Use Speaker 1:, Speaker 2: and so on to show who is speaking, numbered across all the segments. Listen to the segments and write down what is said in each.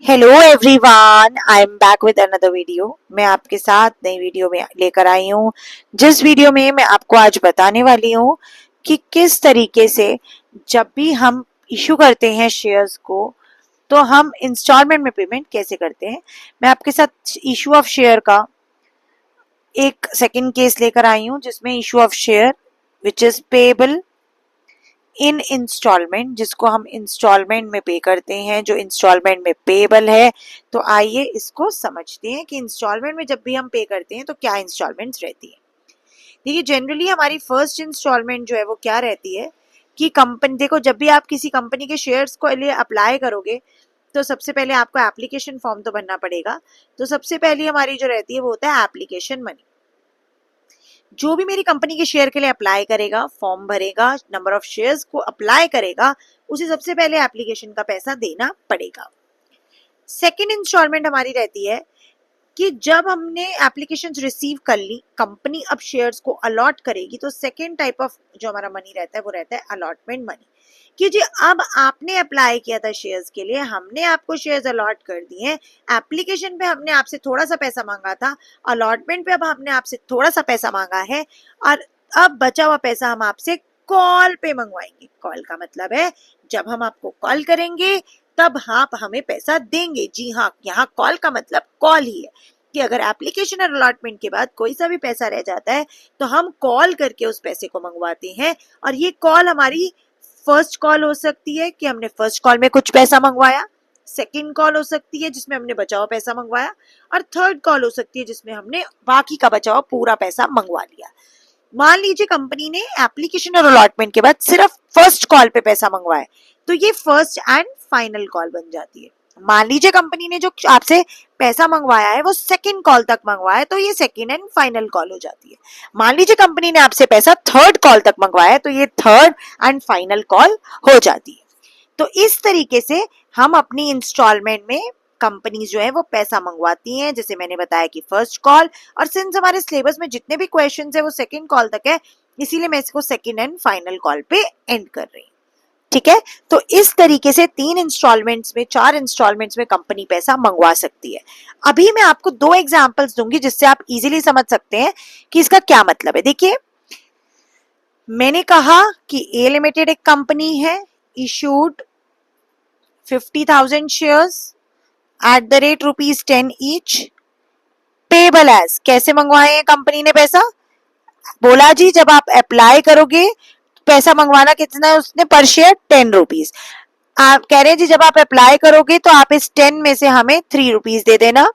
Speaker 1: Hello everyone, I am back with another video. मैं आपके साथ नई वीडियो में लेकर आई हूँ, जिस वीडियो में मैं आपको आज बताने वाली हूँ कि किस तरीके से जब भी हम इशू करते हैं शेयर्स को तो हम इंस्टॉलमेंट में पेमेंट कैसे करते हैं। मैं आपके साथ इशू ऑफ शेयर का एक सेकंड केस लेकर आई हूँ, जिसमें issue of share which is payable in instalment, जिसको हम इंस्टॉलमेंट में पे करते हैं, जो इंस्टॉलमेंट में पेएबल है। तो आइए इसको समझते हैं कि इंस्टॉलमेंट में जब भी हम पे करते हैं तो क्या इंस्टॉलमेंट्स रहती है। देखिए, जनरली हमारी फर्स्ट इंस्टॉलमेंट जो है वो क्या रहती है कि कंपनी, देखो जब भी आप किसी कंपनी के शेयर्स को लिए अप्लाई करोगे तो सबसे पहले आपको एप्लीकेशन फॉर्म तो भरना पड़ेगा। तो सबसे पहली हमारी जो रहती है वो होता है एप्लीकेशन मनी। जो भी मेरी कंपनी के शेयर के लिए अप्लाई करेगा, फॉर्म भरेगा, नंबर ऑफ शेयर्स को अप्लाई करेगा, उसे सबसे पहले एप्लीकेशन का पैसा देना पड़ेगा। सेकेंड इंस्टॉलमेंट हमारी रहती है कि जब हमने एप्लीकेशंस रिसीव कर ली, कंपनी अब शेयर्स को अलॉट करेगी, तो सेकेंड टाइप ऑफ जो हमारा मनी रहता है वो रहता है अलॉटमेंट मनी। कि जी अब आपने अप्लाई किया था शेयर्स के लिए, हमने आपको शेयर्स अलॉट कर दिए हैं, एप्लीकेशन पे हमने आपसे थोड़ा सा पैसा मांगा था, अलॉटमेंट पे अब हमने आपसे थोड़ा सा पैसा मांगा है, और अब बचा हुआ पैसा हम आपसे कॉल पे मंगवाएंगे। कॉल का मतलब है जब हम आपको कॉल करेंगे तब आप हमें पैसा देंगे। जी हाँ, यहाँ कॉल का मतलब कॉल ही है कि अगर एप्लीकेशन और अलॉटमेंट के बाद कोई सा भी पैसा रह जाता है तो हम कॉल करके उस पैसे को मंगवाते हैं। और ये कॉल हमारी फर्स्ट कॉल हो सकती है कि हमने फर्स्ट कॉल में कुछ पैसा मंगवाया, सेकंड कॉल हो सकती है जिसमें हमने बचा हुआ पैसा मंगवाया, और थर्ड कॉल हो सकती है जिसमें हमने बाकी का बचा हुआ पूरा पैसा मंगवा लिया। मान लीजिए कंपनी ने एप्लीकेशन और अलॉटमेंट के बाद सिर्फ फर्स्ट कॉल पे पैसा मंगवाया, तो ये फर्स्ट एंड फाइनल कॉल बन जाती है। मान लीजिए कंपनी ने जो आपसे पैसा मंगवाया है वो सेकंड कॉल तक मंगवाया है, तो ये सेकंड एंड फाइनल कॉल हो जाती है। मान लीजिए कंपनी ने आपसे पैसा थर्ड कॉल तक मंगवाया है, तो ये थर्ड एंड फाइनल कॉल हो जाती है। तो इस तरीके से हम अपनी इंस्टॉलमेंट में कंपनी जो है वो पैसा मंगवाती हैं, जैसे मैंने बताया कि फर्स्ट कॉल, और सिंस हमारे सिलेबस में जितने भी क्वेश्चंस है वो सेकंड कॉल तक है, इसीलिए मैं इसको सेकंड एंड फाइनल कॉल पे एंड कर रही हूँ। ठीक है, तो इस तरीके से 3 इंस्टॉलमेंट्स में, 4 इंस्टॉलमेंट्स में कंपनी पैसा मंगवा सकती है। अभी मैं आपको 2 एग्जांपल्स दूंगी जिससे आप इजीली समझ सकते हैं कि इसका क्या मतलब है। देखिए, मैंने कहा कि ए लिमिटेड एक कंपनी है, issued 50,000 shares at the rate ₹10 each, payable as, कैसे मंगवाए हैं कंपनी ने पैसा, बोला जी जब आप अप्लाई करोगे पैसा मंगवाना कितना है उसने, पर शेयर ₹10। आप कह रहे हैं जी जब आप अप्लाई करोगे तो आप इस 10 में से हमें ₹3 दे देना।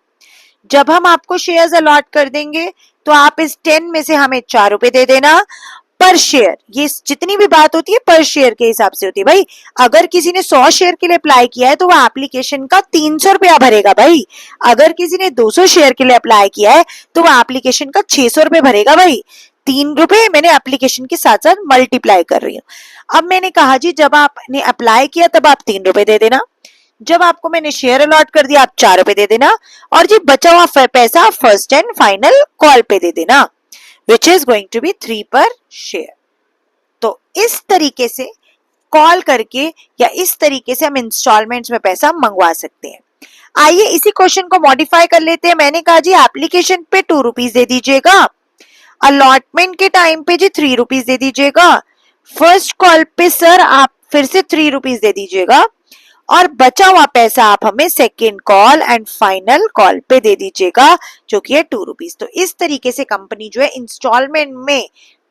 Speaker 1: जब हम आपको शेयर्स अलॉट कर देंगे तो आप इस 10 में से हमें ₹4 दे देना पर शेयर। ये जितनी भी बात होती है पर शेयर के हिसाब से होती है भाई। अगर किसी ने 100 शेयर के लिए अप्लाई किया है तो वो एप्लीकेशन का ₹300 भरेगा भाई। अगर किसी ने 200 शेयर के लिए अप्लाई किया है तो वो एप्लीकेशन का ₹600 भरेगा भाई। ₹3 मैंने एप्लीकेशन के साथ साथ मल्टीप्लाई कर रही हूँ। अब मैंने कहा जी जब आपने अप्लाई किया तब आप ₹3 दे देना, जब आपको मैंने शेयर अलॉट कर दिया आप ₹4 दे देना, और जी बचा हुआ पैसा फर्स्ट एंड फाइनल कॉल पे दे देना, which is going to be 3 पर शेयर। तो इस तरीके से कॉल करके या इस तरीके से हम इंस्टॉलमेंट्स में पैसा मंगवा सकते हैं। आइए इसी क्वेश्चन को मॉडिफाई कर लेते हैं। मैंने कहा जी एप्लीकेशन पे ₹2 दे दीजिएगा, अलॉटमेंट के टाइम पे जी ₹3 दे दीजिएगा, फर्स्ट कॉल पे सर आप फिर से ₹3 दे दीजिएगा, और बचा हुआ पैसा आप हमें second call and final call पे दे दीजिएगा जो कि है ₹2। तो इस तरीके से कंपनी जो है इंस्टॉलमेंट में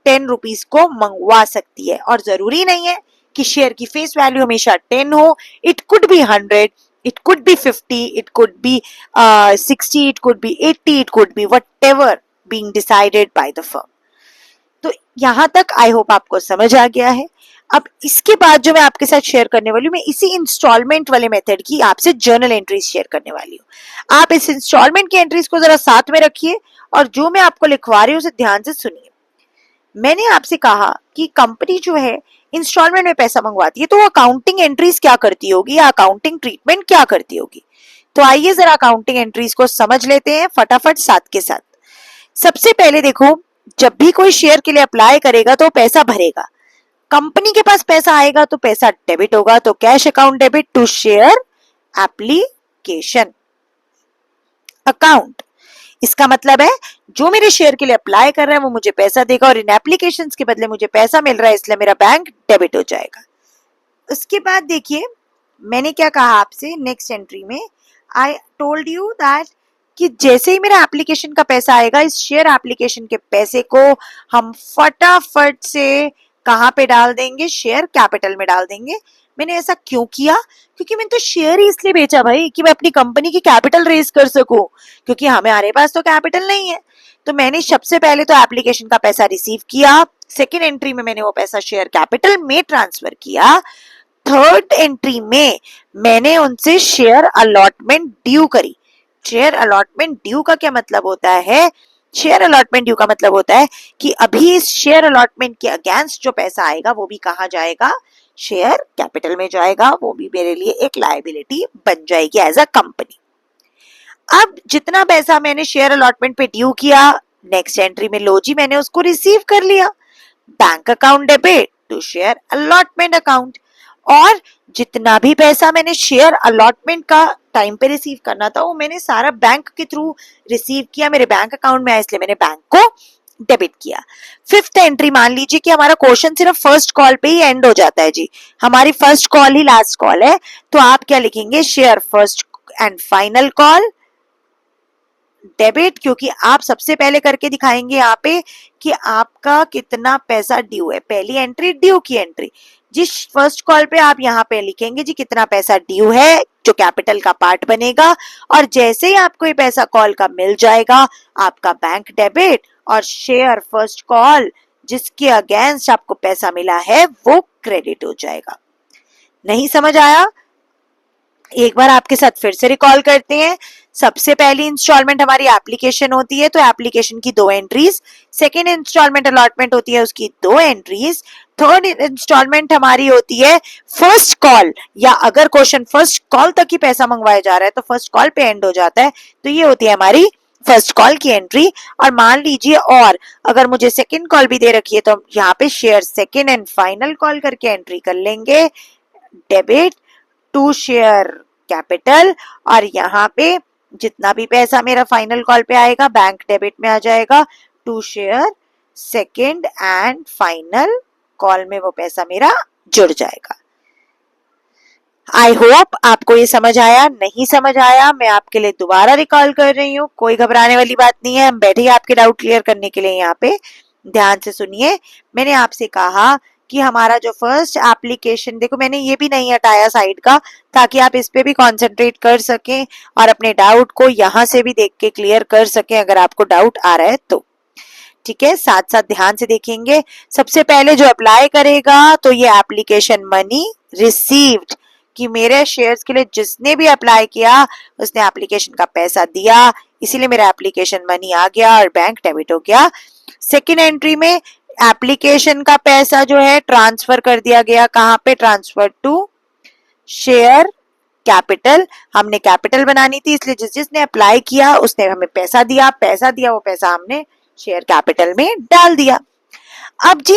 Speaker 1: ₹10 को मंगवा सकती है। और जरूरी नहीं है कि शेयर की फेस वैल्यू हमेशा 10 हो, it could be 100, it could be 50, it could be 60, it could be 80, it could be whatever being decided by the firm. तो यहां तक आई होप आपको समझ आ गया है। अब इसके बाद जो मैं आपके साथ शेयर करने वाली हूँ, मैं इसी इंस्टॉलमेंट वाले मेथड की आपसे जर्नल एंट्रीज शेयर करने वाली हूँ। आप इस इंस्टॉलमेंट की एंट्रीज को जरा साथ में रखिए और जो मैं आपको लिखवा रही हूँ उसे ध्यान से सुनिए। मैंने आपसे कहा कि कंपनी जो है इंस्टॉलमेंट में पैसा मंगवाती है तो वो अकाउंटिंग एंट्रीज क्या करती होगी या अकाउंटिंग ट्रीटमेंट क्या करती होगी। तो आइए जरा अकाउंटिंग एंट्रीज को समझ लेते हैं फटाफट साथ के साथ। सबसे पहले देखो, जब भी कोई शेयर के लिए अप्लाई करेगा तो पैसा भरेगा, कंपनी के पास पैसा आएगा तो पैसा डेबिट होगा, तो cash account debit to share application. Application account. इसका मतलब है जो मेरे शेयर के लिए अप्लाई कर रहा है वो मुझे पैसा देगा और इन एप्लीकेशंस के बदले मुझे पैसा मिल रहा है, इसलिए मेरा बैंक डेबिट हो जाएगा। उसके बाद देखिए मैंने क्या कहा आपसे नेक्स्ट एंट्री में, आई टोल्ड यू दैट कि जैसे ही मेरा एप्लीकेशन का पैसा आएगा, इस शेयर एप्लीकेशन के पैसे को हम फटाफट से कहाँ पे डाल देंगे, शेयर कैपिटल में डाल देंगे। मैंने ऐसा क्यों किया? क्योंकि मैंने तो शेयर ही इसलिए बेचा भाई कि मैं अपनी कंपनी की कैपिटल रेज कर सकूं, क्योंकि हमारे पास तो कैपिटल नहीं है। तो मैंने सबसे पहले तो एप्लीकेशन का पैसा रिसीव किया, सेकेंड एंट्री में मैंने वो पैसा शेयर कैपिटल में ट्रांसफर किया, थर्ड एंट्री में मैंने उनसे शेयर अलॉटमेंट ड्यू करी। शेयर अलॉटमेंट ड्यू का क्या मतलब होता है? शेयर अलॉटमेंट ड्यू का मतलब होता है कि अभी इस शेयर अलॉटमेंट के अगेंस्ट जो पैसा आएगा वो भी कहाँ जाएगा? शेयर कैपिटल में जाएगा। वो भी मेरे लिए एक लायबिलिटी बन जाएगी एज अ कंपनी। अब जितना पैसा मैंने शेयर अलॉटमेंट पे ड्यू किया, नेक्स्ट एंट्री में लो जी मैंने उसको रिसीव कर लिया, bank account debit to share allotment account. और जितना भी पैसा मैंने शेयर अलॉटमेंट का टाइम पे रिसीव करना था वो मैंने सारा बैंक के थ्रू रिसीव किया, मेरे बैंक अकाउंट में आया, इसलिए मैंने बैंक को डेबिट किया। फिफ्थ एंट्री, मान लीजिए कि हमारा क्वेश्चन सिर्फ फर्स्ट कॉल पे ही एंड हो जाता है जी, हमारी फर्स्ट कॉल ही लास्ट कॉल है, तो आप क्या लिखेंगे? Share first and final call debit, क्योंकि आप सबसे पहले करके दिखाएंगे यहाँ पे कि आपका कितना पैसा ड्यू है। पहली एंट्री ड्यू की एंट्री, जिस फर्स्ट कॉल पे आप यहाँ पे लिखेंगे जी कितना पैसा ड्यू है, जो कैपिटल का पार्ट बनेगा, और जैसे ही आपको ये पैसा कॉल का मिल जाएगा आपका बैंक डेबिट, और शेयर फर्स्ट कॉल जिसके अगेंस्ट आपको पैसा मिला है वो क्रेडिट हो जाएगा। नहीं समझ आया? एक बार आपके साथ फिर से रिकॉल करते हैं। सबसे पहली इंस्टॉलमेंट हमारी एप्लीकेशन होती है तो एप्लीकेशन की 2 एंट्रीज, सेकेंड इंस्टॉलमेंट अलॉटमेंट होती है उसकी 2 एंट्रीज, थर्ड इंस्टॉलमेंट हमारी होती है फर्स्ट कॉल, या अगर क्वेश्चन फर्स्ट कॉल तक ही पैसा मंगवाया जा रहा है तो फर्स्ट कॉल पे एंड हो जाता है, तो ये होती है हमारी फर्स्ट कॉल की एंट्री। और मान लीजिए और अगर मुझे सेकेंड कॉल भी दे रखी है तो यहाँ पे share second and final call करके एंट्री कर लेंगे, डेबिट टू शेयर कैपिटल, और यहाँ पे जितना भी पैसा मेरा फाइनल कॉल पे आएगा बैंक डेबिट में आ जाएगा to share second and final call में वो पैसा मेरा जुड़ जाएगा। आई होप आपको ये समझ आया। नहीं समझ आया मैं आपके लिए दोबारा रिकॉल कर रही हूँ, कोई घबराने वाली बात नहीं है, हम बैठे ही आपके डाउट क्लियर करने के लिए यहाँ पे। ध्यान से सुनिए, मैंने आपसे कहा कि हमारा जो फर्स्ट एप्लीकेशन, देखो मैंने ये भी नहीं हटाया साइड का ताकि आप इस पे भी कंसंट्रेट कर सकें और अपने डाउट को यहाँ से भी देख के क्लियर कर सकें अगर आपको डाउट आ रहा है तो। ठीक है, साथ साथ ध्यान से देखेंगे। सबसे पहले जो अप्लाई करेगा तो ये एप्लीकेशन मनी रिसीव्ड, कि मेरे शेयर्स के लिए जिसने भी अप्लाई किया उसने एप्लीकेशन का पैसा दिया, इसीलिए मेरा एप्लीकेशन मनी आ गया और बैंक डेबिट हो गया। सेकेंड एंट्री में एप्लीकेशन का पैसा जो है ट्रांसफर कर दिया गया, कहाँ पे? Transfer to share capital. हमने कैपिटल बनानी थी इसलिए जिसने अप्लाई किया उसने हमें पैसा दिया, वो पैसा हमने शेयर कैपिटल में डाल दिया। अब जी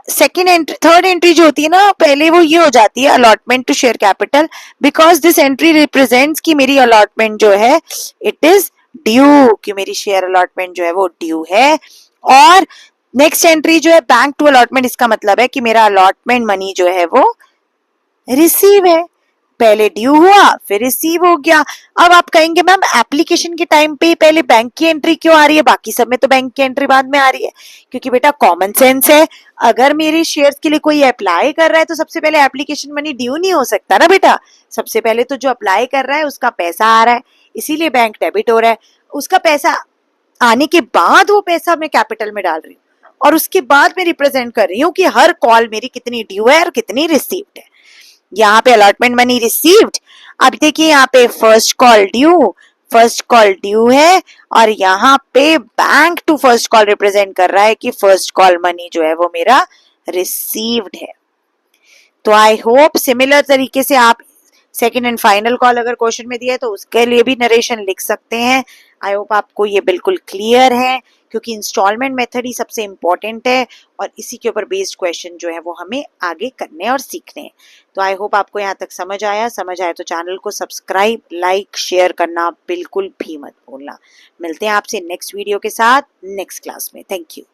Speaker 1: सेकेंड एंट्री, थर्ड एंट्री जो होती है ना पहले वो ये हो जाती है allotment to share capital, because this entry represents कि मेरी अलॉटमेंट जो है इट इज ड्यू, कि मेरी शेयर अलॉटमेंट जो है वो ड्यू है। और नेक्स्ट एंट्री जो है बैंक टू अलॉटमेंट, इसका मतलब है कि मेरा अलॉटमेंट मनी जो है वो रिसीव है, पहले ड्यू हुआ फिर रिसीव हो गया। अब आप कहेंगे मैम एप्लीकेशन के टाइम पे पहले बैंक की एंट्री क्यों आ रही है, बाकी सब में तो बैंक की एंट्री बाद में आ रही है? क्योंकि बेटा कॉमन सेंस है, अगर मेरे शेयर्स के लिए कोई अप्लाई कर रहा है तो सबसे पहले एप्लीकेशन मनी ड्यू नहीं हो सकता ना बेटा, सबसे पहले तो जो अप्लाई कर रहा है उसका पैसा आ रहा है, इसीलिए बैंक डेबिट हो रहा है। उसका पैसा आने के बाद वो पैसा मैं कैपिटल में डाल रही हूँ और उसके बाद मैं रिप्रेजेंट कर रही हूँ कि हर कॉल मेरी कितनी ड्यू है और कितनी रिसीव्ड है। यहाँ पे अलॉटमेंट मनी रिसीव्ड, अब देखिए यहाँ पे फर्स्ट कॉल ड्यू है और यहाँ पे bank to first call represent कर रहा है कि फर्स्ट कॉल मनी जो है वो मेरा रिसीव्ड है। तो आई होप सिमिलर तरीके से आप सेकंड एंड फाइनल कॉल अगर क्वेश्चन में दिया है तो उसके लिए भी नरेशन लिख सकते हैं। आई होप आपको ये बिल्कुल क्लियर है, क्योंकि इंस्टॉलमेंट मेथड ही सबसे इंपॉर्टेंट है और इसी के ऊपर बेस्ड क्वेश्चन जो है वो हमें आगे करने और सीखने हैं। तो आई होप आपको यहाँ तक समझ आया तो चैनल को सब्सक्राइब, लाइक, शेयर करना बिल्कुल भी मत भूलना। मिलते हैं आपसे नेक्स्ट वीडियो के साथ नेक्स्ट क्लास में। Thank you.